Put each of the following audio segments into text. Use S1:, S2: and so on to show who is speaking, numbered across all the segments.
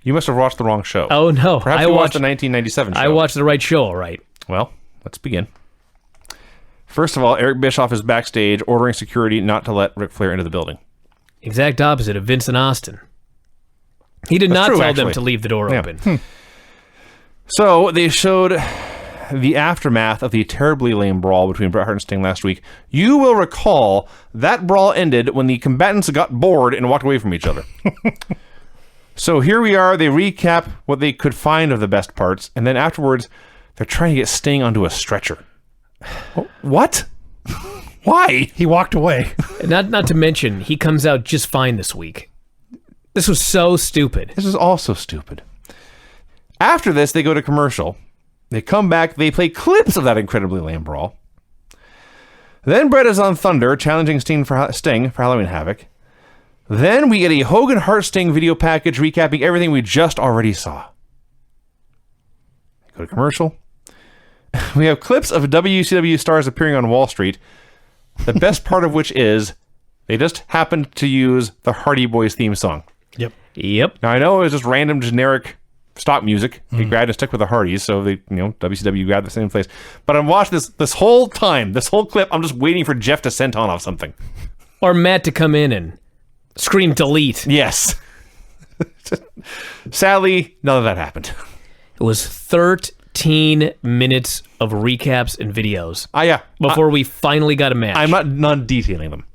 S1: You must have watched the wrong show.
S2: Oh, no.
S1: Perhaps you watched the 1997 show.
S2: I watched the right show, all right.
S1: Well, let's begin. First of all, Eric Bischoff is backstage ordering security not to let Ric Flair into the building.
S2: Exact opposite of Vince and Austin. He did not tell them to leave the door open.
S1: So they showed the aftermath of the terribly lame brawl between Bret Hart and Sting last week. You will recall that brawl ended when the combatants got bored and walked away from each other. So here we are. They recap what they could find of the best parts, and then afterwards, they're trying to get Sting onto a stretcher. What? Why?
S3: He walked away.
S2: Not to mention, he comes out just fine this week. This was so stupid.
S1: This is also stupid. After this, they go to commercial. They come back. They play clips of that incredibly lame brawl. Then Bret is on Thunder, challenging Sting for Halloween Havoc. Then we get a Hogan Hart Sting video package recapping everything we just already saw. Go to commercial. We have clips of WCW stars appearing on Wall Street. The best part of which is they just happened to use the Hardy Boys theme song.
S2: Yep.
S1: Now I know it was just random generic stock music. They grabbed and stuck with the Hardys, so they, WCW grabbed the same place. But I'm watching this whole time, this whole clip. I'm just waiting for Jeff to senton off something,
S2: or Matt to come in and scream delete.
S1: Yes. Sadly, none of that happened.
S2: It was 13 minutes of recaps and videos.
S1: Yeah.
S2: Before we finally got a match.
S1: I'm not detailing them.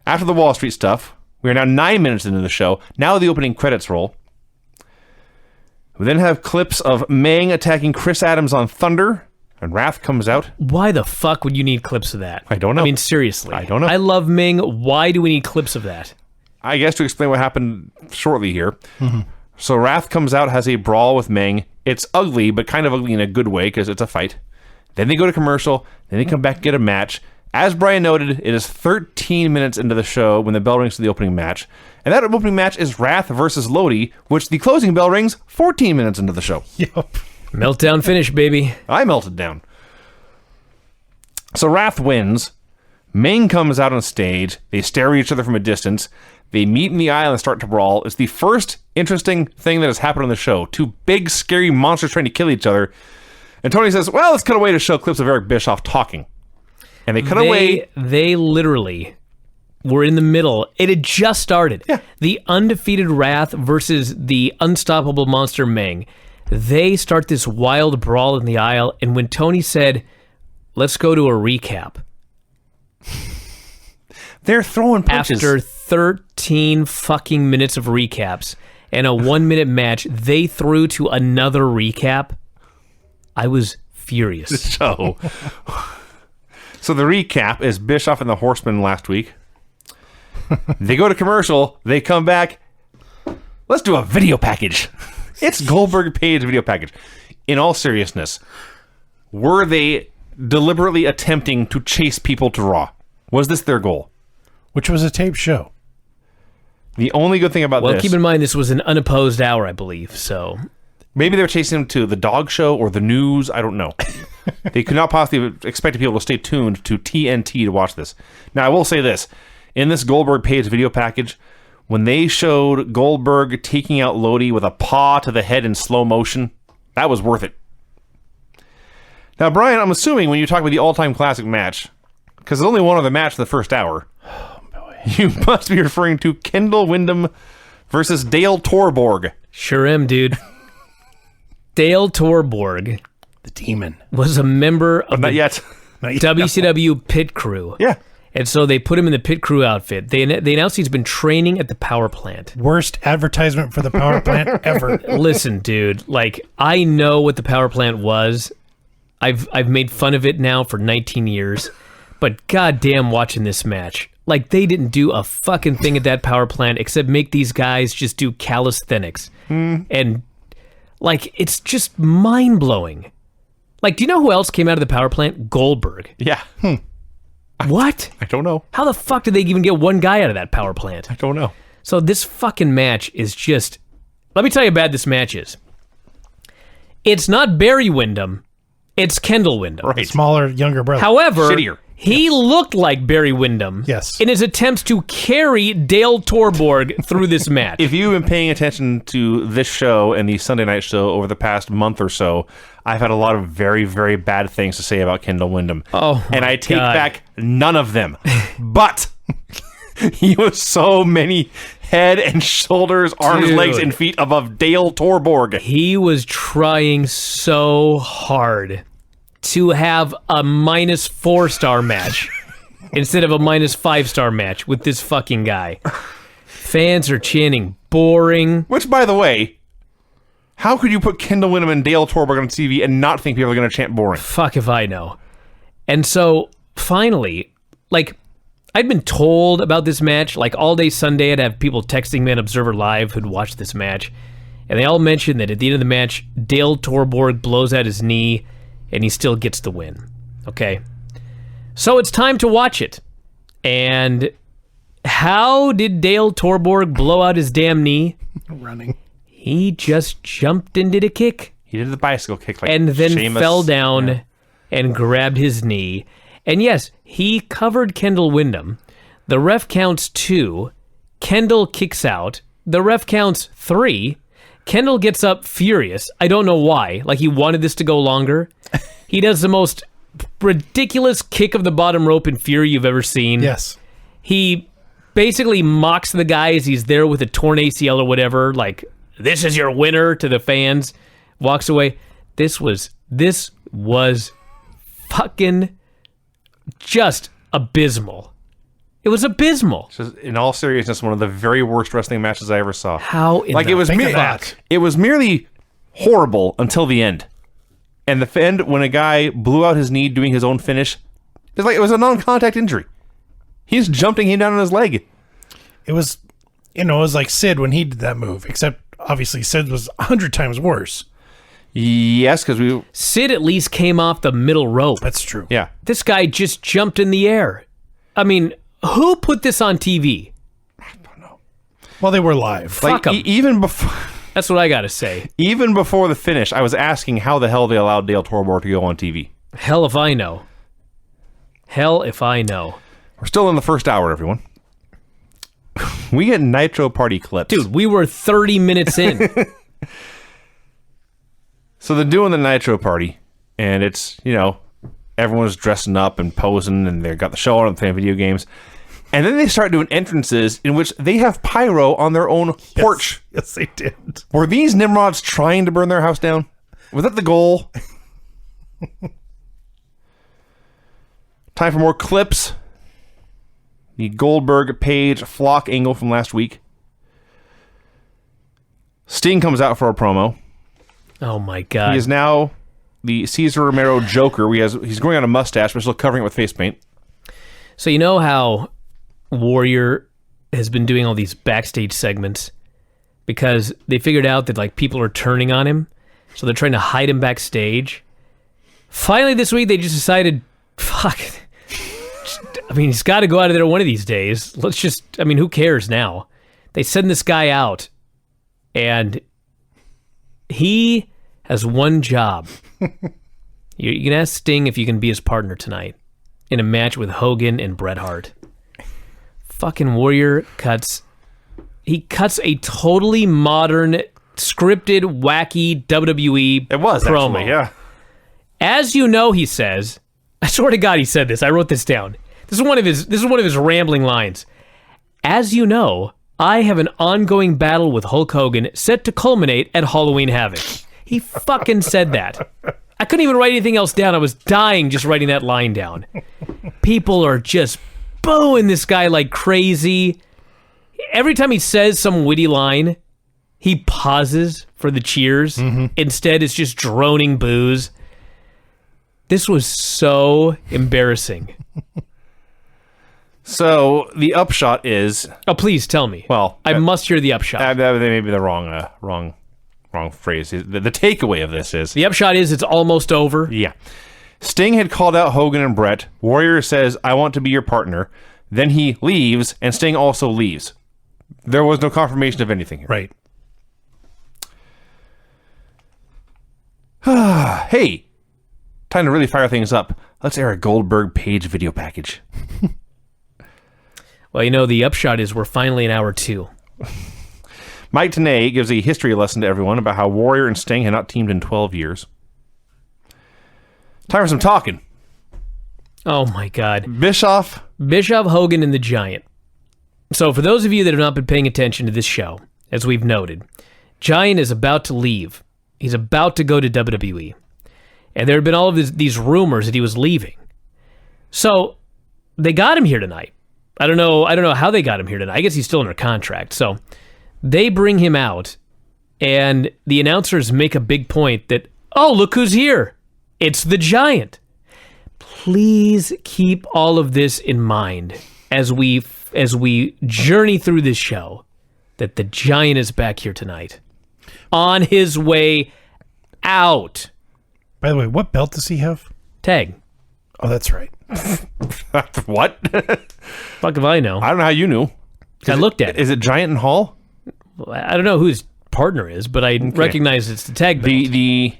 S1: After the Wall Street stuff, we are now 9 minutes into the show. Now the opening credits roll. We then have clips of Mang attacking Chris Adams on Thunder, and Wrath comes out.
S2: Why the fuck would you need clips of that?
S1: I don't know.
S2: I mean, seriously.
S1: I don't know.
S2: I love Ming. Why do we need clips of that?
S1: I guess to explain what happened shortly here. Mm-hmm. So Wrath comes out, has a brawl with Mang. It's ugly, but kind of ugly in a good way because it's a fight. Then they go to commercial. Then they come back and get a match. As Brian noted, it is 13 minutes into the show when the bell rings to the opening match. And that opening match is Wrath versus Loie, which the closing bell rings 14 minutes into the show.
S3: Yep.
S2: Meltdown finish, baby.
S1: I melted down. So Wrath wins. Mang comes out on stage. They stare at each other from a distance. They meet in the aisle and start to brawl. It's the first interesting thing that has happened on the show. Two big, scary monsters trying to kill each other. And Tony says, well, let's cut away to show clips of Eric Bischoff talking. And they cut away.
S2: They literally were in the middle. It had just started.
S1: Yeah.
S2: The undefeated Wrath versus the unstoppable monster Meng. They start this wild brawl in the aisle. And when Tony said, let's go to a recap.
S1: They're throwing punches.
S2: After 13 fucking minutes of recaps and a 1 minute match, they threw to another recap. I was furious.
S1: So the recap is Bischoff and the Horsemen last week. They go to commercial. They come back. Let's do a video package. It's Goldberg Page video package. In all seriousness, were they deliberately attempting to chase people to Raw? Was this their goal?
S3: Which was a taped show.
S1: The only good thing about this...
S2: Well, keep in mind, this was an unopposed hour, I believe, so...
S1: Maybe they were chasing him to the dog show or the news. I don't know. They could not possibly expect people to stay tuned to TNT to watch this. Now, I will say this. In this Goldberg Page video package, when they showed Goldberg taking out Loie with a paw to the head in slow motion, that was worth it. Now, Brian, I'm assuming when you talk about the all-time classic match, because there's only one other match in the first hour, you must be referring to Kendall Windam versus Dale Torborg.
S2: Sure am, dude. Dale Torborg,
S3: the demon,
S2: was a member of
S1: not yet.
S2: WCW pit crew.
S1: Yeah.
S2: And so they put him in the pit crew outfit. They announced he's been training at the power plant.
S3: Worst advertisement for the power plant ever.
S2: Listen, dude, like, I know what the power plant was. I've made fun of it now for 19 years. But goddamn, watching this match. Like, they didn't do a fucking thing at that power plant except make these guys just do calisthenics. And, like, it's just mind-blowing. Like, do you know who else came out of the power plant? Goldberg.
S1: Yeah.
S2: What?
S1: I don't know.
S2: How the fuck did they even get one guy out of that power plant?
S1: I don't know.
S2: So this fucking match is just... Let me tell you how bad this match is. It's not Barry Windham. It's Kendall Windham.
S1: Right.
S3: Smaller, younger brother.
S2: However,
S1: Shittier.
S2: He looked like Barry Windham.
S3: Yes.
S2: In his attempts to carry Dale Torborg through this match.
S1: If you've been paying attention to this show and the Sunday night show over the past month or so, I've had a lot of very, very bad things to say about Kendall Windham.
S2: Oh,
S1: and
S2: my
S1: I take
S2: God.
S1: back none of them. But he was so many head and shoulders, arms,
S2: Dude.
S1: legs, and feet above Dale Torborg.
S2: He was trying so hard to have a minus 4-star match instead of a minus 5-star match with this fucking guy. Fans are chanting boring.
S1: Which, by the way, how could you put Kendall Windham and Dale Torborg on TV and not think people are going to chant boring?
S2: Fuck if I know. And so finally, like, I'd been told about this match. Like, all day Sunday, I'd have people texting me on Observer Live who'd watched this match. And they all mentioned that at the end of the match, Dale Torborg blows out his knee and he still gets the win. Okay. So it's time to watch it. And how did Dale Torborg blow out his damn knee?
S3: Running.
S2: He just jumped and did a kick.
S1: He did the bicycle kick, like
S2: And then
S1: Sheamus.
S2: fell down and grabbed his knee. And yes, he covered Kendall Windham. The ref counts 2. Kendall kicks out. The ref counts 3. Kendall gets up furious. I don't know why. Like, he wanted this to go longer. He does the most ridiculous kick of the bottom rope in Fury you've ever seen.
S3: Yes.
S2: He basically mocks the guy as he's there with a torn ACL or whatever. Like, this is your winner to the fans. Walks away. This was fucking just abysmal. It was abysmal.
S1: Just, in all seriousness, one of the very worst wrestling matches I ever saw.
S2: How in
S1: Like,
S2: the
S1: it was
S3: Think of
S1: mere-
S3: that.
S1: It was merely horrible until the end. And the end, when a guy blew out his knee doing his own finish, it's like it was a non-contact injury. He's jumping him down on his leg.
S3: It was, it was like Sid when he did that move, except obviously Sid was 100 times worse.
S1: Yes, because
S2: Sid at least came off the middle rope.
S3: That's true.
S1: yeah.
S2: This guy just jumped in the air. I mean, who put this on TV?
S3: Well, they were live.
S2: Fuck 'em.
S1: Even before...
S2: That's what I gotta say.
S1: Even before the finish, I was asking how the hell they allowed Dale Torborg to go on TV.
S2: Hell if I know. Hell if I know.
S1: We're still in the first hour, everyone. We get Nitro party clips.
S2: Dude, we were 30 minutes in.
S1: So they're doing the Nitro party, and it's, everyone's dressing up and posing, and they've got the show on and playing video games. And then they start doing entrances in which they have pyro on their own porch.
S3: Yes, they did.
S1: Were these Nimrods trying to burn their house down? Was that the goal? Time for more clips. The Goldberg, Page, Flock angle from last week. Sting comes out for a promo.
S2: Oh my god.
S1: He is now the Cesar Romero Joker. He's growing out a mustache, but still covering it with face paint.
S2: So you know how Warrior has been doing all these backstage segments because they figured out that like people are turning on him, so they're trying to hide him backstage. Finally this week they just decided, fuck. I mean, he's got to go out of there one of these days. Who cares now? They send this guy out and he has one job. You can ask Sting if you can be his partner tonight in a match with Hogan and Bret Hart. Fucking Warrior cuts a totally modern, scripted, wacky WWE
S1: It was,
S2: promo.
S1: actually, yeah.
S2: As you know, he says, I swear to God he said this. I wrote this down. This is one of his rambling lines. As you know, I have an ongoing battle with Hulk Hogan set to culminate at Halloween Havoc. He fucking said that. I couldn't even write anything else down. I was dying just writing that line down. People are just booing this guy like crazy. Every time he says some witty line, he pauses for the cheers. Instead, it's just droning boos. This was so embarrassing.
S1: So the upshot is,
S2: Oh, please tell me.
S1: well,
S2: I must hear the upshot.
S1: that may be the wrong phrase. The takeaway of this is,
S2: The upshot is it's almost over.
S1: yeah, Sting had called out Hogan and Bret. Warrior says, "I want to be your partner." Then he leaves, and Sting also leaves. There was no confirmation of anything here.
S3: Right.
S1: Hey, time to really fire things up. let's air a Goldberg Page video package.
S2: Well, the upshot is we're finally in hour 2.
S1: Mike Tenay gives a history lesson to everyone about how Warrior and Sting had not teamed in 12 years. Time for some talking.
S2: Oh, my God.
S1: Bischoff,
S2: Hogan, and the Giant. So for those of you that have not been paying attention to this show, as we've noted, Giant is about to leave. He's about to go to WWE. And there had been all of these rumors that he was leaving. So they got him here tonight. I don't know how they got him here tonight. I guess he's still under contract. So they bring him out, and the announcers make a big point that, oh, look who's here. It's the Giant. Please keep all of this in mind as we journey through this show, that the Giant is back here tonight. On his way out.
S3: By the way, what belt does he have?
S2: Tag.
S3: Oh, that's right.
S1: what?
S2: Fuck if I know.
S1: I don't know how you knew.
S2: I looked at it.
S1: Is it Giant and Hall?
S2: I don't know who his partner is, but I recognize it's the tag belt.
S1: The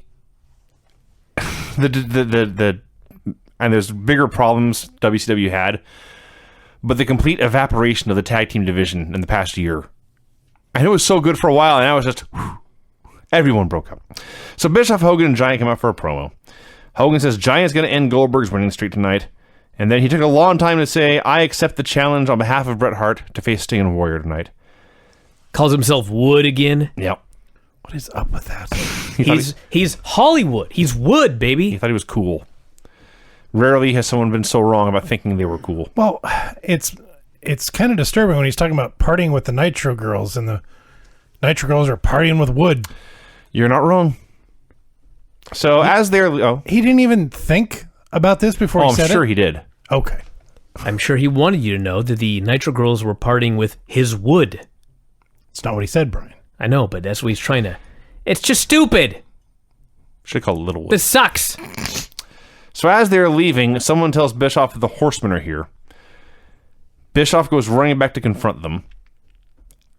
S1: and there's bigger problems WCW had, but the complete evaporation of the tag team division in the past year. And it was so good for a while, and now it's just everyone broke up. So Bischoff, Hogan, and Giant come out for a promo. Hogan says Giant's going to end Goldberg's winning streak tonight, and then he took a long time to say, I accept the challenge on behalf of Bret Hart to face Sting and Warrior tonight.
S2: Calls himself Wood again.
S1: Yep.
S3: What is up with that?
S2: He's Hollywood. He's Wood, baby.
S1: He thought he was cool. Rarely has someone been so wrong about thinking they were cool.
S3: Well, it's kind of disturbing when he's talking about partying with the Nitro girls, and the Nitro girls are partying with Wood.
S1: You're not wrong. So as they're... Oh,
S3: he didn't even think about this before he said it?
S1: I'm sure he did.
S3: Okay.
S2: I'm sure he wanted you to know that the Nitro girls were partying with his Wood.
S3: It's not what he said, Brian.
S2: I know, but that's what he's trying to... It's just stupid.
S1: Should call it Littlewood.
S2: This sucks.
S1: So as they're leaving, someone tells Bischoff that the Horsemen are here. Bischoff goes running back to confront them.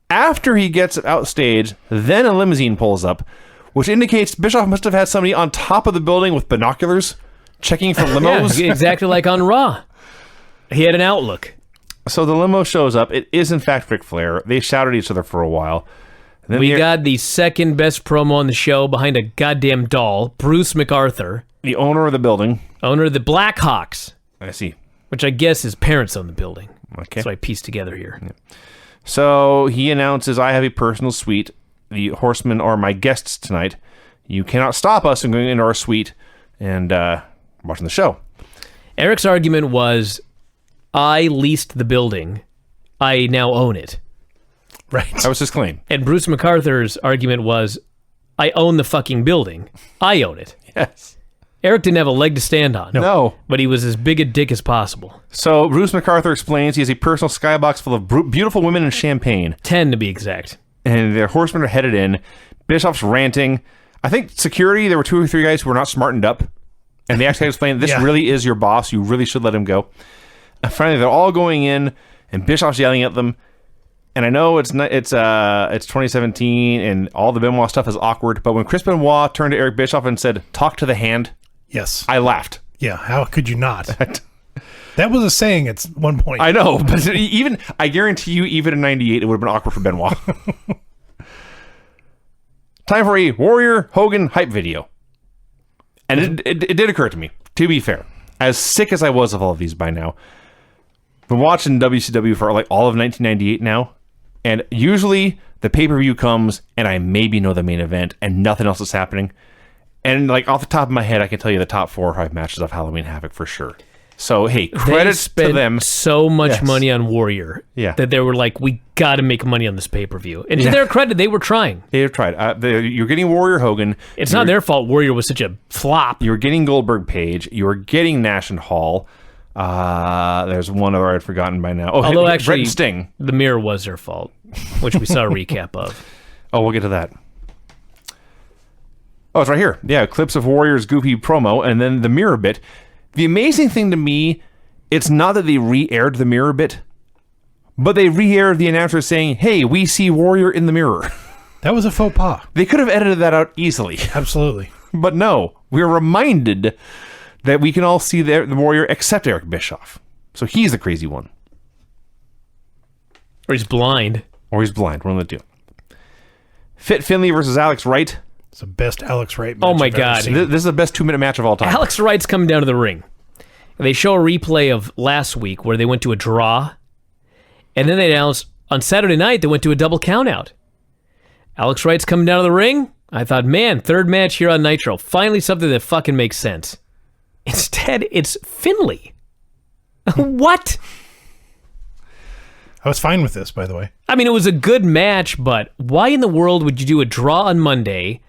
S1: After he gets outstage, then a limousine pulls up, which indicates Bischoff must have had somebody on top of the building with binoculars checking for limos.
S2: Yeah, exactly like on Raw. He had an outlook.
S1: So the limo shows up. It is, in fact, Ric Flair. They shout at each other for a while. And then
S2: we got the second best promo on the show behind a goddamn doll, Bruce MacArthur.
S1: The owner of the building.
S2: Owner of the Blackhawks.
S1: I see.
S2: Which I guess his parents own the building.
S1: Okay.
S2: That's what I pieced together here.
S1: Yeah. So he announces, I have a personal suite. The Horsemen are my guests tonight. You cannot stop us from going into our suite and watching the show.
S2: Eric's argument was, I leased the building. I now own it.
S3: Right.
S1: That was his claim.
S2: And Bruce MacArthur's argument was, I own the fucking building. I own it.
S1: Yes.
S2: Eric didn't have a leg to stand on.
S1: No.
S2: But he was as big a dick as possible.
S1: So Bruce MacArthur explains he has a personal skybox full of beautiful women and champagne.
S2: 10 to be exact.
S1: And the Horsemen are headed in. Bischoff's ranting. I think security, there were 2 or 3 guys who were not smartened up. And they actually explained, this really is your boss. You really should let him go. And finally, they're all going in, and Bischoff's yelling at them. And I know it's 2017, and all the Benoit stuff is awkward. But when Chris Benoit turned to Eric Bischoff and said, talk to the hand,
S3: yes,
S1: I laughed.
S3: Yeah, how could you not? That was a saying at one point.
S1: I know, but I guarantee you, even in 98, it would have been awkward for Benoit. Time for a Warrior Hogan hype video. And it did occur to me, to be fair, as sick as I was of all of these by now, been watching WCW for like all of 1998 now, and usually the pay-per-view comes and I maybe know the main event and nothing else is happening. And like off the top of my head, I can tell you the top 4 or 5 matches of Halloween Havoc for sure. So hey, credits to them.
S2: So much money on Warrior that they were like, we got to make money on this pay-per-view. And to their credit, they were trying.
S1: They have tried. You're getting Warrior Hogan.
S2: It's not their fault Warrior was such a flop.
S1: You're getting Goldberg Page. You're getting Nash and Hall. There's one other I'd forgotten by now. Oh,
S2: although
S1: Bret
S2: actually,
S1: and Sting.
S2: The mirror was their fault, which we saw a recap of.
S1: Oh, we'll get to that. Oh, it's right here. Yeah, clips of Warrior's goofy promo, and then the mirror bit. The amazing thing to me, it's not that they re-aired the mirror bit, but they re-aired the announcer saying, hey, we see Warrior in the mirror.
S3: That was a faux pas.
S1: They could have edited that out easily.
S3: Absolutely.
S1: But no, we're reminded that we can all see the Warrior except Eric Bischoff. So he's the crazy one.
S2: Or he's blind.
S1: Or he's blind. One of the two. Fit Finley versus Alex Wright.
S3: It's the best Alex Wright match
S2: Oh my
S3: I've ever
S2: God.
S3: seen.
S1: This is the best 2-minute match of all time.
S2: Alex Wright's coming down to the ring. They show a replay of last week where they went to a draw. And then they announced on Saturday night they went to a double countout. Alex Wright's coming down to the ring. I thought, man, third match here on Nitro. Finally something that fucking makes sense. Instead, it's Finley. What?
S3: I was fine with this, by the way.
S2: I mean, it was a good match, but why in the world would you do a draw on Monday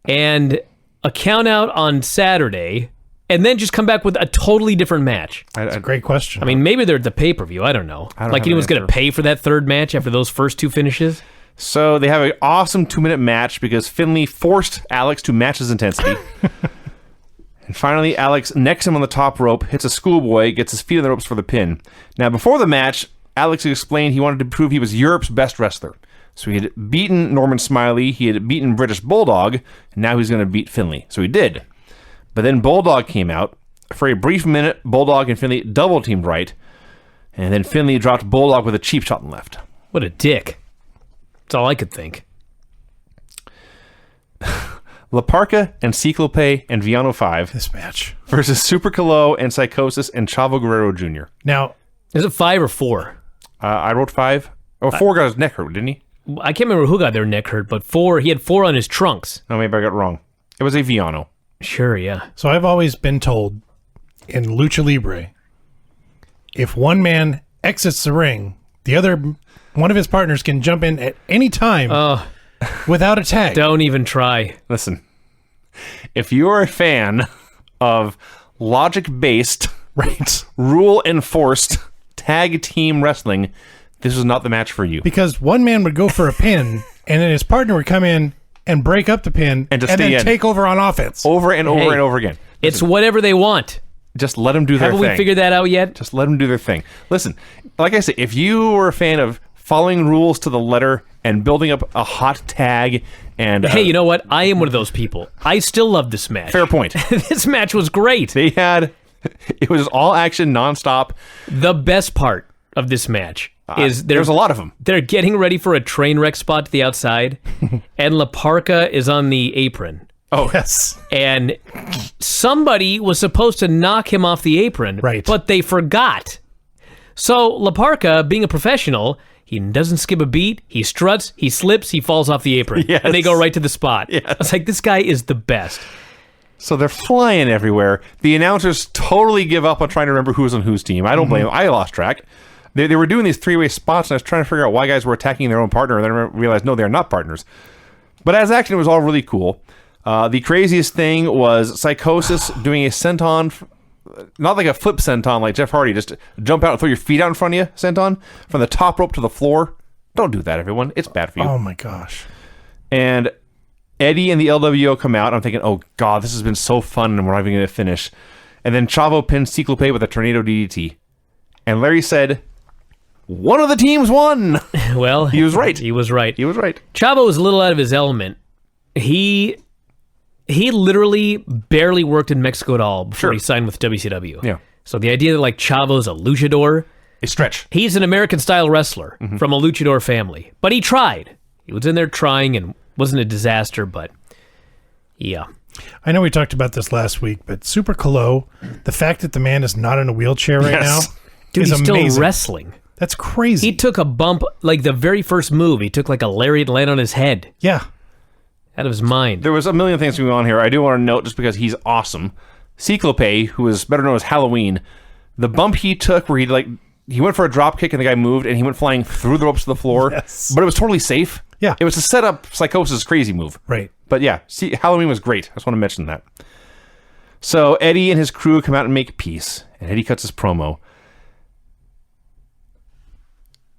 S2: and a count out on Saturday and then just come back with a totally different match?
S3: That's a great question.
S2: I mean, maybe they're at the pay-per-view. I don't know.
S1: have
S2: Like
S1: an
S2: anyone's going to
S1: answer.
S2: pay for that third match after those first two finishes?
S1: So they have an awesome 2-minute match because Finley forced Alex to match his intensity. And finally, Alex necks him on the top rope, hits a schoolboy, gets his feet on the ropes for the pin. Now, before the match, Alex explained he wanted to prove he was Europe's best wrestler. So he had beaten Norman Smiley, he had beaten British Bulldog, and now he's going to beat Finley. So he did. But then Bulldog came out. For a brief minute, Bulldog and Finley double-teamed Wright. And then Finley dropped Bulldog with a cheap shot and left.
S2: What a dick. That's all I could think.
S1: La Parca and Ciclope and Viano 5
S3: this match.
S1: versus Super Calo and Psychosis and Chavo Guerrero Jr.
S3: Now,
S2: Is it 5 or 4?
S1: I wrote 5. Oh, 4 got his neck hurt, didn't he?
S2: I can't remember who got their neck hurt, but 4. He had 4 on his trunks.
S1: Oh, maybe I got it wrong. It was a Viano.
S2: Sure, yeah.
S3: so I've always been told in lucha libre, if one man exits the ring, the other one of his partners can jump in at any time without a tag.
S2: Don't even try.
S1: Listen, if you're a fan of logic-based,
S3: Right.
S1: rule-enforced tag team wrestling, this is not the match for you.
S3: Because one man would go for a pin, and then his partner would come in and break up the pin,
S1: And to
S3: then
S1: stay in.
S3: take over on offense.
S1: Over and over
S2: Hey.
S1: and over again.
S2: It's whatever they want.
S1: Just let them do their
S2: Haven't
S1: thing.
S2: we figured that out yet?
S1: Just let them do their thing. Listen, like I say, if you were a fan of following rules to the letter and building up a hot tag and...
S2: Hey, you know what? I am one of those people. I still love this match.
S1: Fair point.
S2: This match was great.
S1: They had... It was all action, nonstop.
S2: The best part of this match is
S1: There's a lot of them.
S2: they're getting ready for a train wreck spot to the outside, and La Parca is on the apron.
S1: Oh,
S3: Yes.
S2: And somebody was supposed to knock him off the apron,
S3: Right.
S2: but they forgot. So La Parca, being a professional, he doesn't skip a beat. He struts, he slips, he falls off the apron,
S1: Yes.
S2: and they go right to the spot.
S1: Yes.
S2: I was like, this guy is the best.
S1: So they're flying everywhere. The announcers totally give up on trying to remember who's on whose team. I don't blame them. I lost track. They were doing these three-way spots, and I was trying to figure out why guys were attacking their own partner, and then I realized, no, they're not partners. But as action, it was all really cool. The craziest thing was Psychosis doing a senton, not like a flip senton like Jeff Hardy, just jump out and throw your feet out in front of you, senton, from the top rope to the floor. Don't do that, everyone. It's bad for you.
S3: Oh, my gosh.
S1: And Eddie and the LWO come out. I'm thinking, oh, God, this has been so fun, and we're not even going to finish. And then Chavo pins Ciclope with a tornado DDT. And Larry said, one of the teams won.
S2: Well,
S1: He was right.
S2: He was right.
S1: He was right.
S2: Chavo was a little out of his element. He literally barely worked in Mexico at all before
S1: Sure.
S2: he signed with WCW.
S1: Yeah.
S2: So the idea that like Chavo's a luchador,
S1: A stretch.
S2: he's an American-style wrestler
S1: Mm-hmm.
S2: from a luchador family. But he tried. He was in there trying and wasn't a disaster, but yeah.
S3: I know we talked about this last week, but Super Calo, the fact that the man is not in a wheelchair right
S1: Yes.
S3: now
S2: Dude,
S3: is
S2: he's still
S3: amazing.
S2: wrestling.
S3: That's crazy.
S2: He took a bump, like the very first move, he took like a lariat and landed on his head.
S3: Yeah.
S2: Out of his mind.
S1: There was a million things going on here. I do want to note, just because he's awesome, Ciclope, who is better known as Halloween, the bump he took where he went for a drop kick and the guy moved and he went flying through the ropes to the floor,
S3: Yes.
S1: but it was totally safe.
S3: Yeah.
S1: It was to set up Psychosis' crazy move.
S3: Right.
S1: But yeah, see, Halloween was great. I just want to mention that. So Eddie and his crew come out and make peace, and Eddie cuts his promo.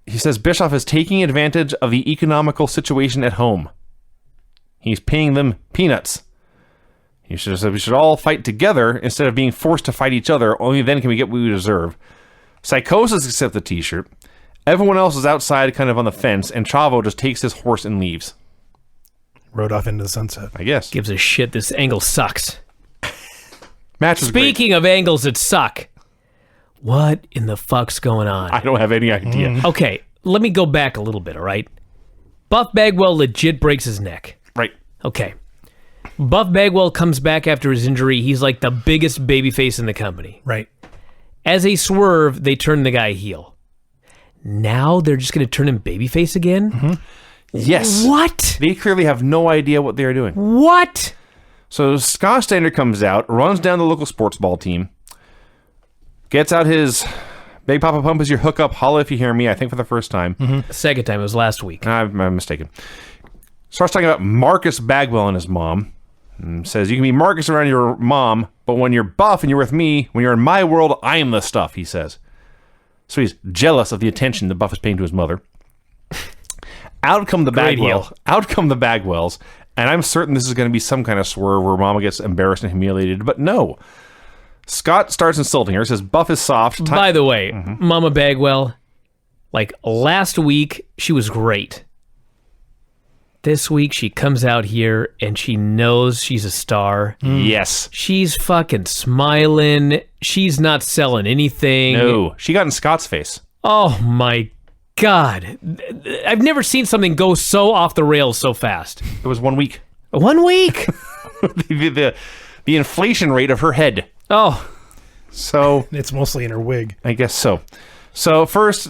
S1: He says Bischoff is taking advantage of the economical situation at home. He's paying them peanuts. He should have said we should all fight together instead of being forced to fight each other. Only then can we get what we deserve. Psychosis accepts the t-shirt. Everyone else is outside kind of on the fence, and Chavo just takes his horse and leaves,
S3: Rode off into the sunset.
S1: I guess.
S2: Gives a shit. This angle sucks.
S1: Match was great.
S2: Speaking of angles that suck, what in the fuck's going on?
S1: I don't have any idea.
S2: Okay, let me go back a little bit, all right? Buff Bagwell legit breaks his neck.
S1: Right.
S2: Okay. Buff Bagwell comes back after his injury. He's like the biggest babyface in the company.
S3: Right.
S2: As a swerve, they turn the guy heel. Now they're just going to turn him babyface again?
S3: Mm-hmm.
S1: Yes.
S2: What?
S1: They clearly have no idea what they're doing.
S2: What?
S1: So Scott Steiner comes out, runs down the local sports ball team, gets out his Big Papa Pump is your hookup, holla if you hear me, I think for the first time.
S2: Second time, it was last week.
S1: I'm mistaken. Starts talking about Marcus Bagwell and his mom. And says, you can be Marcus around your mom, but when you're buff and you're with me, when you're in my world, I am the stuff, he says. So he's jealous of the attention that Buff is paying to his mother. Out come the Bagwells, and I'm certain this is going to be some kind of swerve where Mama gets embarrassed and humiliated, but no. Scott starts insulting her, says Buff is soft.
S2: By the way, Mama Bagwell, like last week, she was great. This week, she comes out here and she knows she's a star.
S1: Yes.
S2: She's fucking smiling. She's not selling anything.
S1: No. She got in Scott's face.
S2: Oh my God. I've never seen something go so off the rails so fast.
S1: It was 1 week.
S2: 1 week?
S1: the inflation rate of her head.
S2: Oh.
S1: So
S3: It's mostly in her wig.
S1: I guess so. So first,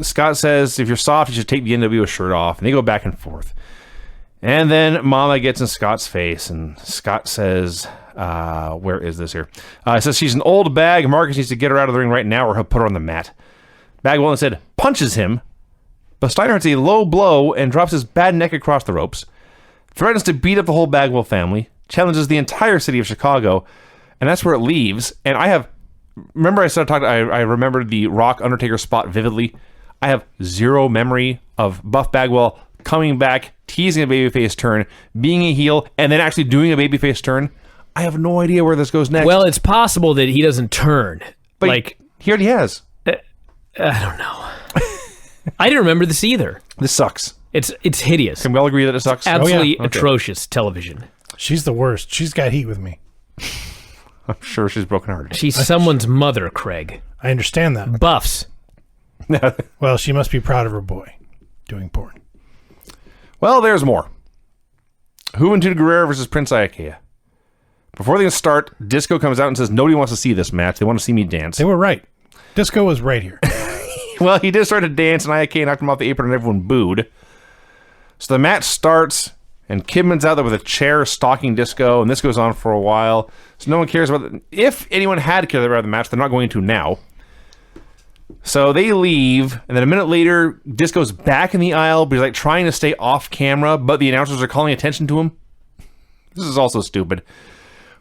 S1: Scott says, if you're soft, you should take the NWO shirt off. And they go back and forth. And then Mama gets in Scott's face, and Scott says, where is this here? Says she's an old bag. Marcus needs to get her out of the ring right now or he'll put her on the mat. Bagwell instead punches him, but Steiner hits a low blow and drops his bad neck across the ropes, threatens to beat up the whole Bagwell family, challenges the entire city of Chicago, and that's where it leaves. And remember I started talking, I remembered the Rock Undertaker spot vividly. I have zero memory of Buff Bagwell coming back, teasing a babyface turn, being a heel, and then actually doing a babyface turn. I have no idea where this goes next.
S2: Well, it's possible that he doesn't turn.
S1: But
S2: like,
S1: he already has.
S2: I don't know. I didn't remember this either.
S1: This sucks.
S2: It's hideous.
S1: Can we all agree that it sucks?
S2: Absolutely
S1: Okay.
S2: atrocious television.
S3: She's the worst. She's got heat with me.
S1: I'm sure she's brokenhearted.
S2: She's someone's mother, Craig.
S3: I understand that.
S2: Buffs.
S3: Well, she must be proud of her boy doing porn.
S1: Well, there's more. Juventud Guerrero versus Prince Iaukea. Before they start, Disco comes out and says nobody wants to see this match. They want to see me dance.
S3: They were right. Disco was right here.
S1: Well, he did start to dance, and Iaukea knocked him off the apron, and everyone booed. So the match starts, and Kidman's out there with a chair stalking Disco, and this goes on for a while. So no one cares about it. If anyone had cared about the match, they're not going to now. So they leave, and then a minute later, Disco's back in the aisle, but he's like trying to stay off camera, but the announcers are calling attention to him. This is also stupid.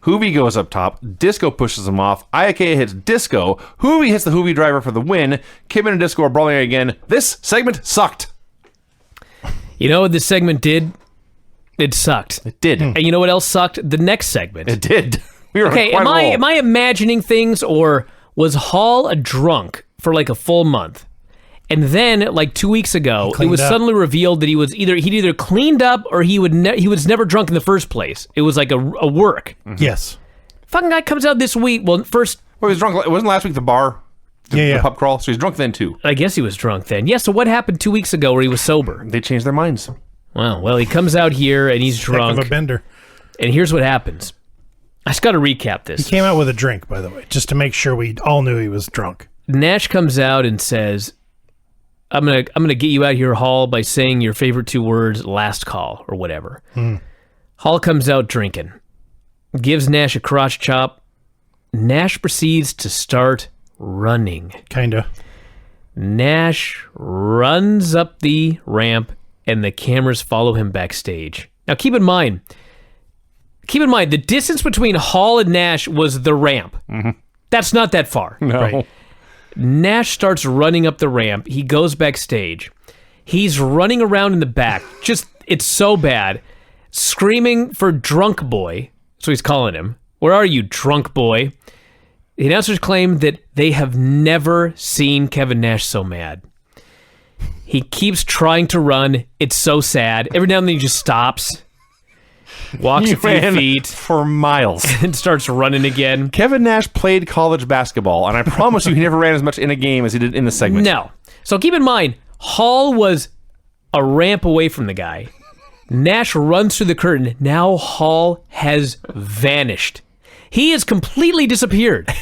S1: Juvi goes up top. Disco pushes him off. Iaukea hits Disco. Juvi hits the Juvi driver for the win. Kidman and Disco are brawling again. This segment sucked.
S2: You know what this segment did? It sucked.
S1: It did.
S2: And you know what else sucked? The next segment.
S1: It did. We were
S2: Okay,
S1: on quite a roll.
S2: am I imagining things, or was Hall a drunk for like a full month? And then, like 2 weeks ago, it was suddenly revealed that he'd either cleaned up or he was never drunk in the first place. It was like a work.
S3: Mm-hmm. Yes.
S2: Fucking guy comes out this week. Well, first,
S1: Well, he was drunk. It wasn't last week the bar, the pub crawl. So he's drunk then too.
S2: I guess he was drunk then. Yeah. So what happened 2 weeks ago where he was sober?
S1: They changed their minds.
S2: Well, he comes out here and he's
S3: Heck
S2: drunk.
S3: of a bender.
S2: And here's what happens. I just got to recap this.
S3: He came out with a drink, by the way, just to make sure we all knew he was drunk.
S2: Nash comes out and says, I'm gonna get you out here, Hall, by saying your favorite 2 words, last call, or whatever. Hall comes out drinking, gives Nash a crotch chop. Nash proceeds to start running.
S3: Kinda.
S2: Nash runs up the ramp, and the cameras follow him backstage. Now keep in mind, the distance between Hall and Nash was the ramp. That's not that far.
S1: No.
S2: Right? Nash starts running up the ramp. He goes backstage. He's running around in the back. It's so bad. Screaming for Drunk Boy. That's what he's calling him. Where are you, Drunk Boy? The announcers claim that they have never seen Kevin Nash so mad. He keeps trying to run. It's so sad. Every now and then he just stops. walks
S1: He
S2: a few
S1: ran
S2: feet,
S1: for miles.
S2: and starts running again.
S1: Kevin Nash played college basketball, and I promise you he never ran as much in a game as he did in the segment.
S2: No. So keep in mind, Hall was a ramp away from the guy. Nash runs through the curtain. Now Hall has vanished. He has completely disappeared.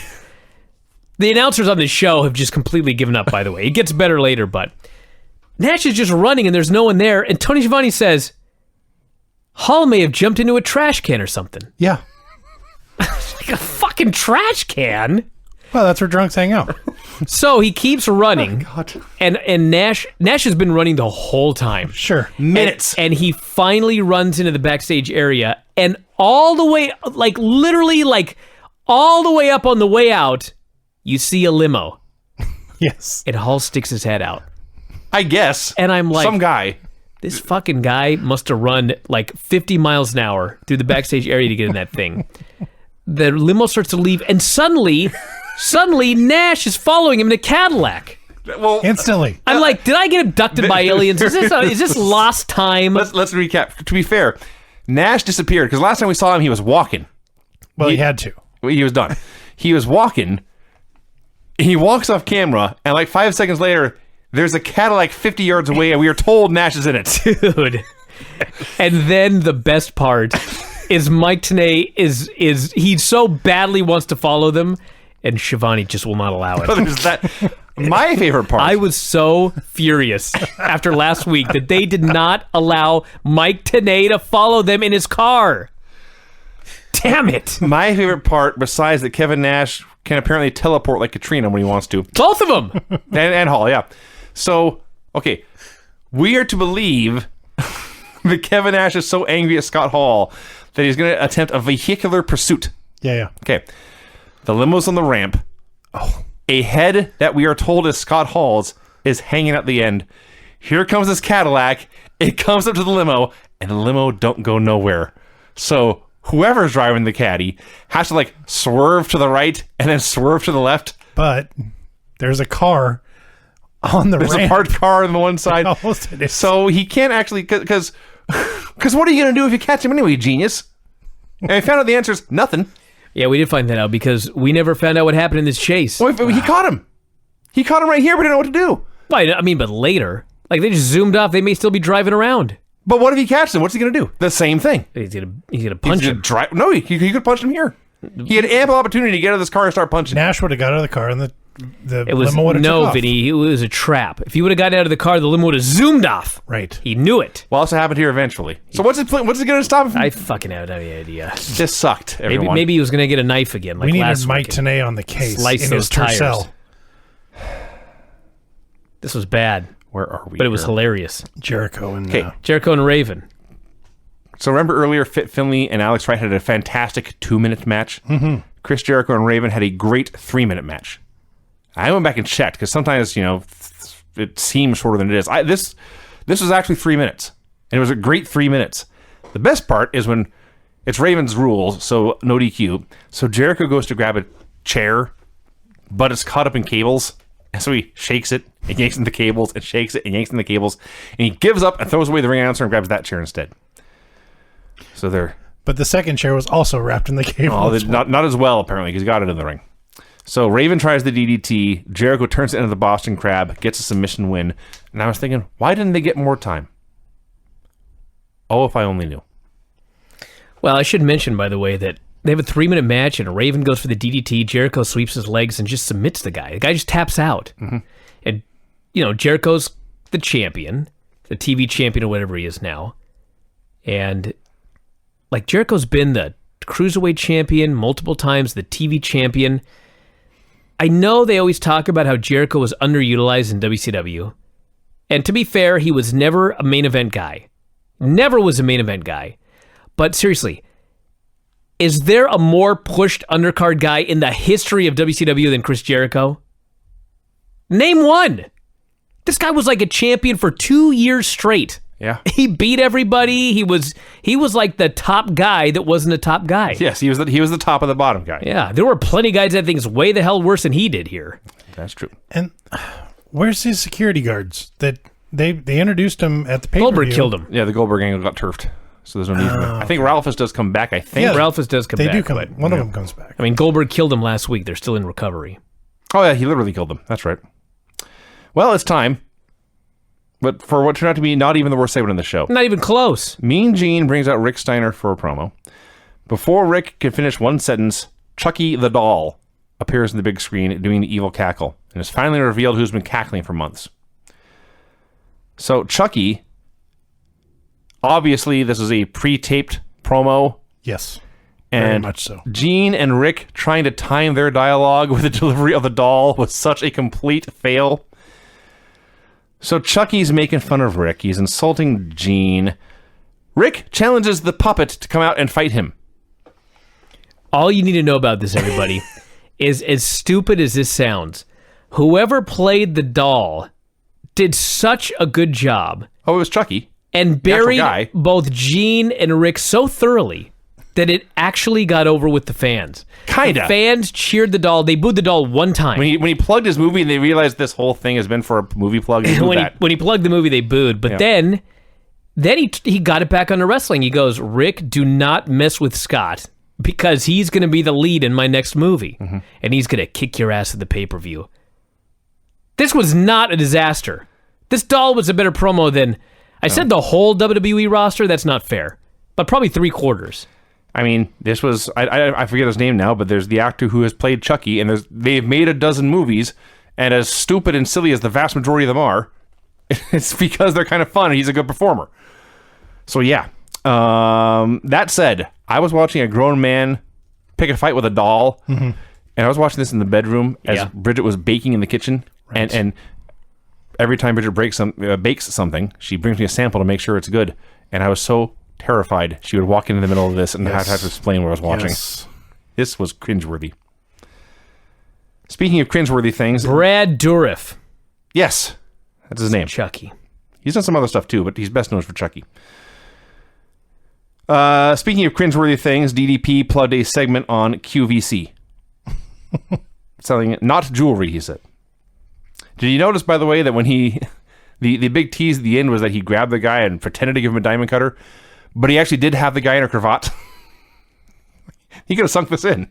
S2: The announcers on the show have just completely given up, by the way. It gets better later, but Nash is just running and there's no one there. And Tony Schiavone says, Hall may have jumped into a trash can or something.
S3: Yeah.
S2: Like a fucking trash can?
S3: Well, that's where drunks hang out.
S2: So he keeps running.
S1: Oh, God.
S2: And Nash has been running the whole time.
S3: Sure.
S1: Minutes.
S2: And he finally runs into the backstage area, and all the way, like literally, like all the way up on the way out, you see a limo.
S3: Yes.
S2: And Hall sticks his head out.
S1: I guess.
S2: And I'm like,
S1: some guy.
S2: This fucking guy must have run like 50 miles an hour through the backstage area to get in that thing. The limo starts to leave, and suddenly Nash is following him in a Cadillac.
S1: Well,
S3: Instantly.
S2: I'm like, did I get abducted by aliens? Is this lost time?
S1: let's recap. To be fair, Nash disappeared because last time we saw him, he was walking.
S3: Well, he had to.
S1: He was done. He was walking. He walks off camera, and like 5 seconds later, there's a Cadillac 50 yards away, and we are told Nash is in it.
S2: Dude. And then the best part is Mike Tenay is he so badly wants to follow them, and Schiavone just will not allow it.
S1: There's that. My favorite part.
S2: I was so furious after last week that they did not allow Mike Tenay to follow them in his car. Damn it.
S1: My favorite part, besides that Kevin Nash can apparently teleport like Katrina when he wants to.
S2: Both of them.
S1: And Hall, yeah. So, okay. We are to believe that Kevin Nash is so angry at Scott Hall that he's going to attempt a vehicular pursuit.
S3: Yeah.
S1: Okay. The limo's on the ramp. Oh. A head that we are told is Scott Hall's is hanging at the end. Here comes this Cadillac. It comes up to the limo, and the limo don't go nowhere. So whoever's driving the caddy has to like swerve to the right and then swerve to the left.
S3: But there's a car on the
S1: There's
S3: ramp.
S1: a parked car on the one side. So he can't actually, because what are you going to do if you catch him anyway, genius? And I found out the answer is nothing.
S2: Yeah, we did find that out because we never found out what happened in this chase.
S1: Well, he caught him. He caught him right here, but didn't know what to do.
S2: Well, I mean, but later. Like, they just zoomed off. They may still be driving around.
S1: But what if he catches him? What's he going to do? The same thing.
S2: He's gonna punch him.
S1: No, he could punch him here. He had ample opportunity to get out of this car and start punching.
S3: Nash would have got out of the car and the
S2: It was
S3: limo would have took off.
S2: Vinny. It was a trap. If he would have gotten out of the car, the limo would have zoomed off.
S3: Right.
S2: He knew it.
S1: Well, also happened here eventually. So what's his plan? What's he going to stop him from?
S2: I fucking have no idea.
S1: This sucked, everyone.
S2: Maybe he was gonna get a knife again. Like
S3: We needed
S2: last
S3: Mike
S2: week.
S3: Tenay on the case
S2: Slice
S3: in
S2: those
S3: his
S2: tires.
S3: Tercel.
S2: This was bad,
S1: Where are we?
S2: but it was
S1: here?
S2: hilarious.
S3: Jericho and
S1: Okay.
S2: Jericho and Raven.
S1: So remember earlier, Finley and Alex Wright had a fantastic 2-minute match. Mm-hmm. Chris Jericho and Raven had a great 3-minute match. I went back and checked because sometimes it seems shorter than it is. This was actually 3 minutes, and it was a great 3 minutes. The best part is when it's Raven's rules, so no DQ. So Jericho goes to grab a chair, but it's caught up in cables, and so he shakes it and yanks in the cables, and shakes it and yanks in the cables, and he gives up and throws away the ring announcer and grabs that chair instead. So they're
S3: But the second chair was also wrapped in the cable.
S1: not as well apparently because he got it in the ring. So Raven tries the DDT. Jericho turns it into the Boston Crab, gets a submission win. And I was thinking, why didn't they get more time? Oh, if I only knew.
S2: Well, I should mention, by the way, that they have a 3-minute match, and Raven goes for the DDT. Jericho sweeps his legs and just submits the guy. The guy just taps out. Mm-hmm. And, Jericho's the champion, the TV champion or whatever he is now. And, Jericho's been the Cruiserweight champion multiple times, the TV champion. I know they always talk about how Jericho was underutilized in WCW. And to be fair, he was never a main event guy. Never was a main event guy. But seriously, is there a more pushed undercard guy in the history of WCW than Chris Jericho? Name one. This guy was like a champion for 2 years straight.
S1: Yeah.
S2: He beat everybody. He was like the top guy that wasn't a top guy.
S1: Yes, he was the top of the bottom guy.
S2: Yeah, there were plenty of guys that things way the hell worse than he did here.
S1: That's true.
S3: And where's his security guards? That they introduced him at the pay-per-view.
S2: Goldberg killed him.
S1: Yeah, the Goldberg angle got turfed. so there's no need for that. I think Ralphus does come back. I think.
S3: Yeah,
S2: Ralphus does come
S3: They
S2: back.
S3: do come.
S2: but-
S3: One of them comes back.
S2: I mean, Goldberg killed him last week. They're still in recovery.
S1: Oh yeah, he literally killed them. That's right. Well, it's time. But for what turned out to be not even the worst segment in the show.
S2: Not even close.
S1: Mean Gene brings out Rick Steiner for a promo. Before Rick can finish one sentence, Chucky the doll appears on the big screen doing the evil cackle, and it's finally revealed who's been cackling for months. So Chucky, obviously this is a pre-taped promo,
S3: Yes. Very
S1: and
S3: much so.
S1: Gene and Rick trying to time their dialogue with the delivery of the doll was such a complete fail. So Chucky's making fun of Rick. He's insulting Gene. Rick challenges the puppet to come out and fight him.
S2: All you need to know about this, everybody, is as stupid as this sounds, whoever played the doll did such a good job
S1: Oh, it was Chucky.
S2: and
S1: Natural
S2: buried
S1: guy.
S2: both Gene and Rick so thoroughly that it actually got over with the fans.
S1: Kinda.
S2: The fans cheered the doll. They booed the doll one time.
S1: When he plugged his movie and they realized this whole thing has been for a movie plug, they booed that.
S2: when he plugged the movie, they booed. But
S1: Yeah.
S2: then he got it back onto wrestling. He goes, Rick, do not mess with Scott because he's going to be the lead in my next movie.
S1: Mm-hmm.
S2: And he's going to kick your ass at the pay-per-view. This was not a disaster. This doll was a better promo than... I said the whole WWE roster? That's not fair. But probably 3/4.
S1: I mean, this was I forget his name now, but there's the actor who has played Chucky, and they've made a dozen movies, and as stupid and silly as the vast majority of them are, it's because they're kind of fun and he's a good performer. So yeah. That said, I was watching a grown man pick a fight with a doll, and I was watching this in the bedroom as Bridget was baking in the kitchen, and every time Bridget bakes something, she brings me a sample to make sure it's good, and I was so terrified she would walk into the middle of this and I'd have to explain what I was watching.
S3: Yes.
S1: This was cringeworthy. Speaking of cringeworthy things,
S2: Brad Dourif.
S1: yes, that's his name.
S2: Chucky.
S1: He's done some other stuff too, but he's best known for Chucky. Speaking of cringeworthy things, DDP plugged a segment on QVC. Selling not jewelry, he said. Did you notice, by the way, that when the big tease at the end was that he grabbed the guy and pretended to give him a diamond cutter, but he actually did have the guy in a cravat? He could have sunk this in.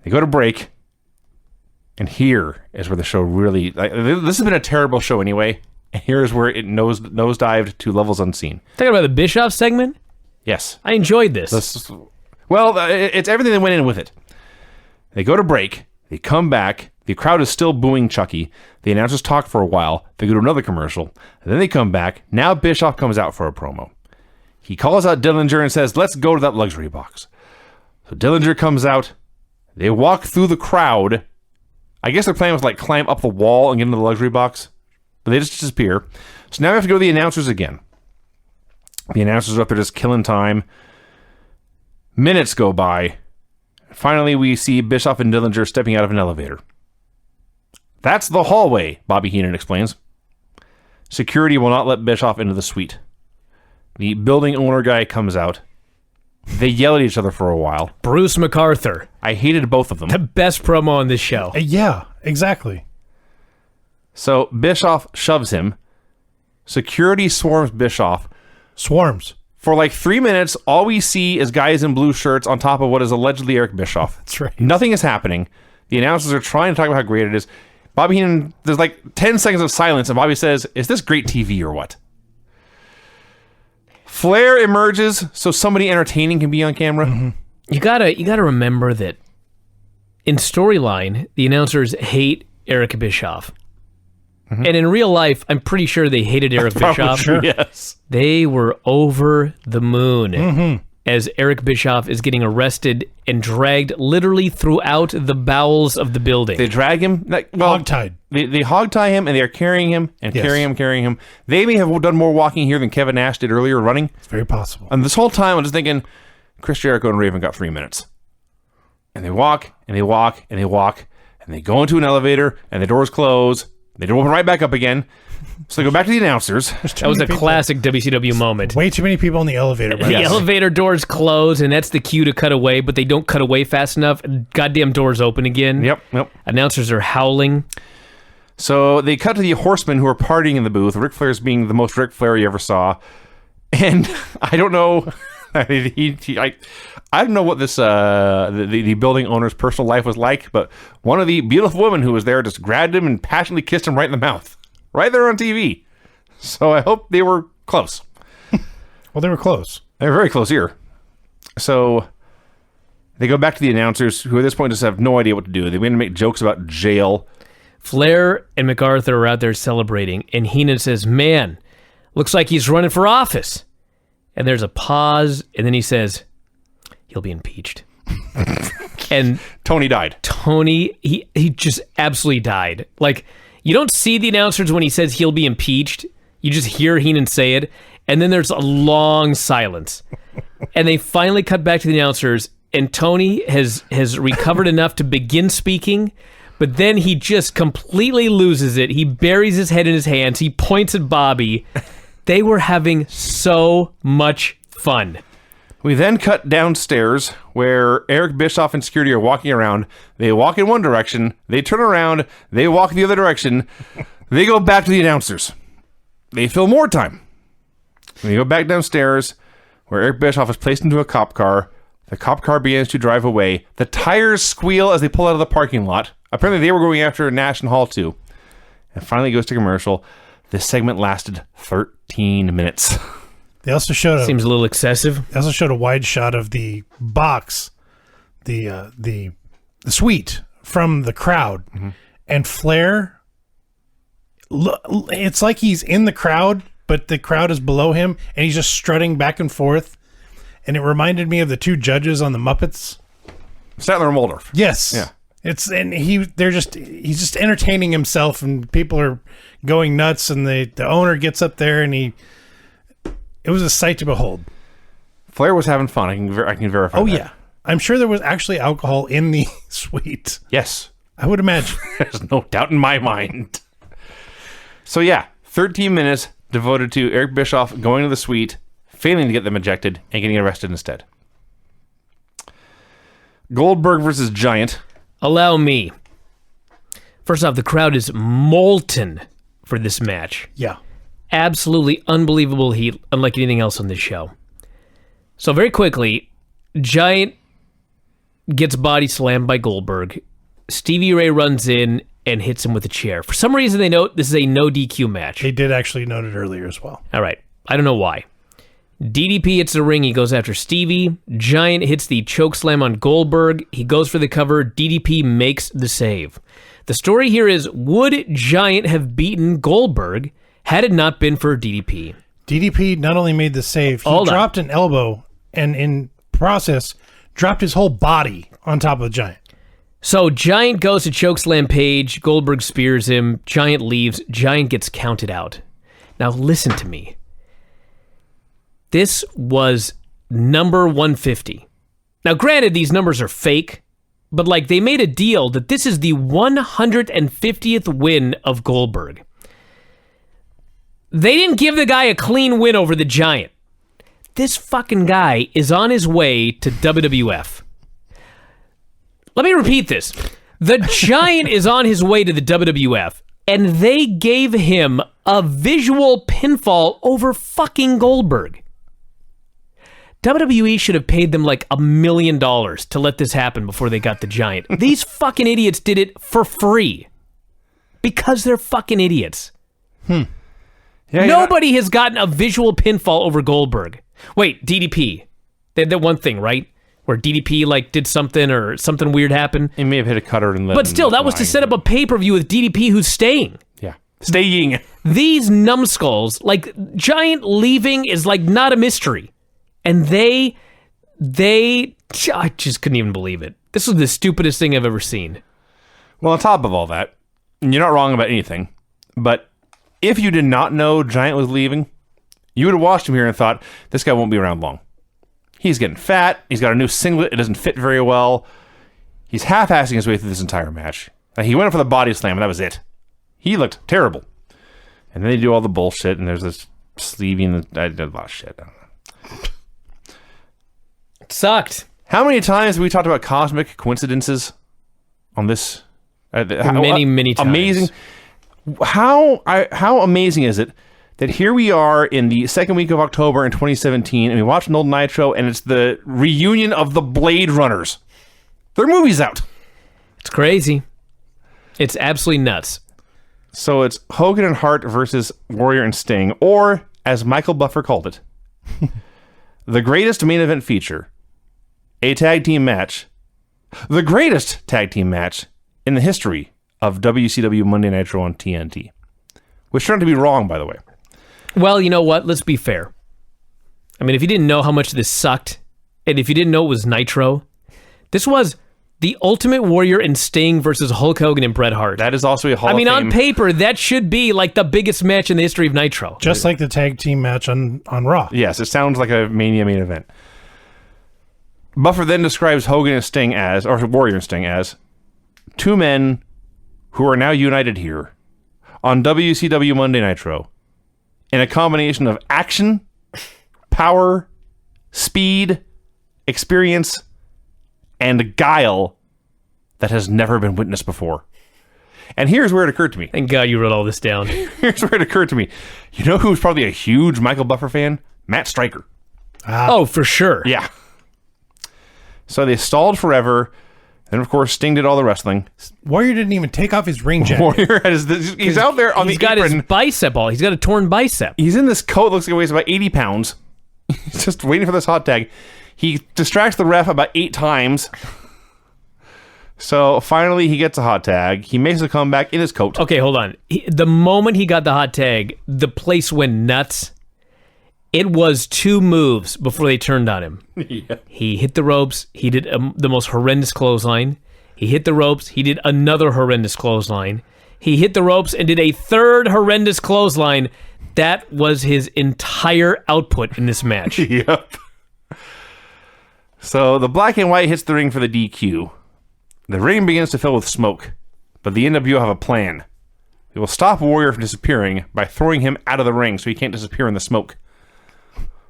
S1: They go to break, and here is where the show really... this has been a terrible show anyway, and here is where it nosedived to levels unseen.
S2: Talking about the Bischoff segment?
S1: Yes.
S2: I enjoyed this.
S1: It's everything that went in with it. They go to break. They come back. The crowd is still booing Chucky. The announcers talk for a while. They go to another commercial. And then they come back. Now Bischoff comes out for a promo. He calls out Dillinger and says, let's go to that luxury box. So Dillinger comes out. They walk through the crowd. I guess their plan was like climb up the wall and get into the luxury box. But they just disappear. So now we have to go to the announcers again. The announcers are up there just killing time. Minutes go by. Finally, we see Bischoff and Dillinger stepping out of an elevator. That's the hallway, Bobby Heenan explains. Security will not let Bischoff into the suite. The building owner guy comes out. They yell at each other for a while.
S2: Bruce MacArthur.
S1: I hated both of them.
S2: The best promo on this show.
S3: Yeah, exactly.
S1: So Bischoff shoves him. Security swarms Bischoff.
S3: Swarms.
S1: For like 3 minutes, all we see is guys in blue shirts on top of what is allegedly Eric Bischoff.
S3: That's right.
S1: Nothing is happening. The announcers are trying to talk about how great it is. Bobby Heenan, there's like 10 seconds of silence, and Bobby says, is this great TV or what? Flair emerges so somebody entertaining can be on camera.
S3: Mm-hmm.
S2: You gotta remember that in storyline, the announcers hate Eric Bischoff. And in real life, I'm pretty sure they hated Eric Bischoff.
S1: True, yes.
S2: They were over the moon as Eric Bischoff is getting arrested and dragged literally throughout the bowels of the building.
S1: They drag him.
S3: Hogtied.
S1: They hog-tie him, and they are carrying him and
S3: Yes.
S1: carrying him. They may have done more walking here than Kevin Nash did earlier running.
S3: It's very possible.
S1: And this whole time, I'm just thinking, Chris Jericho and Raven got 3 minutes. And they walk, and they walk, and they walk, and they go into an elevator, and the doors close. They don't open right back up again. So they go back to the announcers.
S2: That was a classic WCW moment.
S3: Way too many people in the elevator.
S2: The elevator doors close, and that's the cue to cut away, but they don't cut away fast enough. Goddamn doors open again.
S1: Yep.
S2: Announcers are howling.
S1: So they cut to the Horsemen who are partying in the booth. Ric Flair's being the most Ric Flair you ever saw. And I don't know. I don't know what this the building owner's personal life was like, but one of the beautiful women who was there just grabbed him and passionately kissed him right in the mouth, right there on TV. So I hope they were close.
S3: Well, they were close.
S1: They were very close here. So they go back to the announcers, who at this point just have no idea what to do. They begin to make jokes about jail.
S2: Flair and MacArthur are out there celebrating, and Heenan says, "Man, looks like he's running for office." And there's a pause, and then he says, "He'll be impeached." And
S1: Tony died.
S2: Tony, he just absolutely died. Like, you don't see the announcers when he says he'll be impeached. You just hear Heenan say it, and then there's a long silence. And they finally cut back to the announcers, and Tony has recovered enough to begin speaking, but then he just completely loses it. He buries his head in his hands. He points at Bobby. They were having so much fun.
S1: We then cut downstairs where Eric Bischoff and security are walking around. They walk in one direction. They turn around. They walk the other direction. They go back to the announcers. They fill more time. They go back downstairs where Eric Bischoff is placed into a cop car. The cop car begins to drive away. The tires squeal as they pull out of the parking lot. Apparently they were going after Nash and Hall too. And finally it goes to commercial. This segment lasted 13 minutes.
S3: They also showed
S2: Seems a little excessive.
S3: They also showed a wide shot of the box, the suite from the crowd, and Flair. It's like he's in the crowd, but the crowd is below him, and he's just strutting back and forth. And it reminded me of the two judges on the Muppets.
S1: Statler and Waldorf.
S3: Yes.
S1: Yeah.
S3: He's just entertaining himself, and people are going nuts, and the owner gets up there, and it was a sight to behold.
S1: Flair was having fun. I can verify.
S3: Oh
S1: that.
S3: yeah, I'm sure there was actually alcohol in the suite.
S1: Yes,
S3: I would imagine.
S1: There's no doubt in my mind. So yeah, 13 minutes devoted to Eric Bischoff going to the suite, failing to get them ejected, and getting arrested instead. Goldberg versus Giant.
S2: Allow me. First off, the crowd is molten for this match.
S3: Yeah.
S2: Absolutely unbelievable heat, unlike anything else on this show. So very quickly, Giant gets body slammed by Goldberg. Stevie Ray runs in and hits him with a chair. For some reason, they note this is a no DQ match.
S3: They did actually note it earlier as well.
S2: All right. I don't know why. DDP hits the ring. He goes after Stevie. Giant hits the choke slam on Goldberg. He goes for the cover. DDP makes the save. The story here is, would Giant have beaten Goldberg had it not been for DDP?
S3: DDP not only made the save, he dropped an elbow, and in process, dropped his whole body on top of the Giant.
S2: So Giant goes to chokeslam Page. Goldberg spears him. Giant leaves. Giant gets counted out. Now listen to me. This was number 150. Now granted, these numbers are fake, but like they made a deal that this is the 150th win of Goldberg. They didn't give the guy a clean win over the Giant. This fucking guy is on his way to WWF. Let me repeat this. The Giant is on his way to the WWF, and they gave him a visual pinfall over fucking Goldberg. WWE should have paid them like $1 million to let this happen before they got the Giant. These fucking idiots did it for free. Because they're fucking idiots.
S1: Yeah,
S2: Nobody has gotten a visual pinfall over Goldberg. Wait, DDP. They had that one thing, right? Where DDP like did something or something weird happened.
S1: He may have hit a cutter and
S2: But still, that was to set up a pay-per-view with DDP who's staying.
S1: Yeah. Staying.
S2: These numbskulls, like Giant leaving is like not a mystery. And I just couldn't even believe it. This was the stupidest thing I've ever seen.
S1: Well, on top of all that, and you're not wrong about anything, but if you did not know Giant was leaving, you would have watched him here and thought, this guy won't be around long. He's getting fat. He's got a new singlet. It doesn't fit very well. He's half-assing his way through this entire match. Now, he went for the body slam, and that was it. He looked terrible. And then they do all the bullshit, and there's this sleeving. I did a lot of shit. I don't know.
S2: It sucked.
S1: How many times have we talked about cosmic coincidences on this?
S2: Many times.
S1: Amazing. How amazing is it that here we are in the second week of October in 2017, and we watch an old Nitro, and it's the reunion of the Blade Runners. Their movie's out.
S2: It's crazy. It's absolutely nuts.
S1: So it's Hogan and Hart versus Warrior and Sting, or, as Michael Buffer called it, the greatest main event feature, a tag team match, the greatest tag team match in the history of WCW Monday Nitro on TNT. Which turned out to be wrong, by the way.
S2: Well, you know what? Let's be fair. I mean, if you didn't know how much this sucked, and if you didn't know it was Nitro, this was the Ultimate Warrior and Sting versus Hulk Hogan and Bret Hart.
S1: That is also a Hall of Fame.
S2: on paper, that should be like the biggest match in the history of Nitro.
S3: Just like the tag team match on Raw.
S1: Yes, it sounds like a Mania main event. Buffer then describes Hogan and Sting as, or Warrior and Sting as, two men who are now united here on WCW Monday Nitro in a combination of action, power, speed, experience, and guile that has never been witnessed before. And here's where it occurred to me.
S2: Thank God you wrote all this down.
S1: Here's where it occurred to me. You know who's probably a huge Michael Buffer fan? Matt Stryker.
S2: Oh, for sure.
S1: Yeah. So they stalled forever. And of course, Sting did all the wrestling.
S3: Warrior didn't even take off his ring jacket.
S1: Warrior had he's out there on the
S2: He's got
S1: apron.
S2: his bicep all. He's got a torn bicep.
S1: He's in this coat that looks like it weighs about 80 pounds. He's just waiting for this hot tag. He distracts the ref about 8 times. So finally, he gets a hot tag. He makes a comeback in his coat.
S2: Okay, hold on. The moment he got the hot tag, the place went nuts. It was 2 moves before they turned on him.
S1: Yeah.
S2: He hit the ropes. He did the most horrendous clothesline. He hit the ropes. He did another horrendous clothesline. He hit the ropes and did a third horrendous clothesline. That was his entire output in this match.
S1: Yep. So the black and white hits the ring for the DQ. The ring begins to fill with smoke, but the NWO have a plan. They will stop Warrior from disappearing by throwing him out of the ring so he can't disappear in the smoke.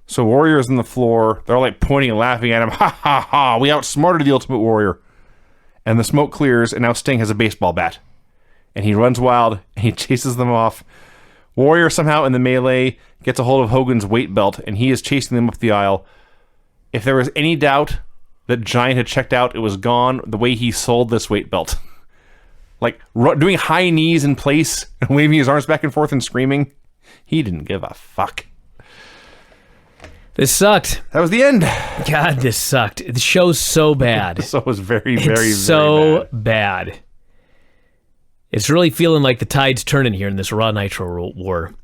S1: So Warrior's on the floor. They're like pointing and laughing at him. Ha ha ha, we outsmarted the Ultimate Warrior. And the smoke clears, and now Sting has a baseball bat. And he runs wild, and he chases them off. Warrior somehow in the melee gets a hold of Hogan's weight belt, and he is chasing them up the aisle. If there was any doubt that Giant had checked out, it was gone the way he sold this weight belt. Like doing high knees in place and waving his arms back and forth and screaming. He didn't give a fuck.
S2: This sucked.
S1: That was the end.
S2: God, this sucked. The show's so bad.
S1: So it was very, very,
S2: It's so
S1: very
S2: bad. It's really feeling like the tide's turning here in this Raw Nitro war.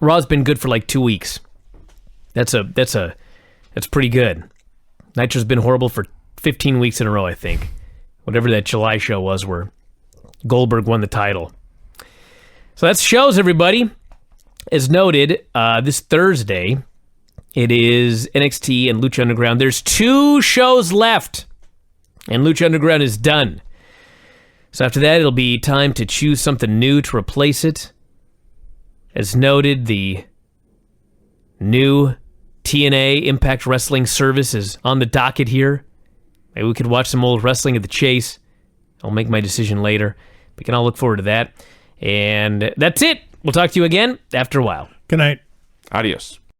S2: Raw's been good for like 2 weeks. That's pretty good. Nitro's been horrible for 15 weeks in a row, I think. Whatever that July show was where Goldberg won the title. So that's shows, everybody. As noted, this Thursday, it is NXT and Lucha Underground. There's 2 shows left, and Lucha Underground is done. So after that, it'll be time to choose something new to replace it. As noted, the new TNA Impact Wrestling service is on the docket here. Maybe we could watch some old Wrestling at the Chase. I'll make my decision later. We can all look forward to that. And that's it. We'll talk to you again after a while.
S3: Good night.
S1: Adios.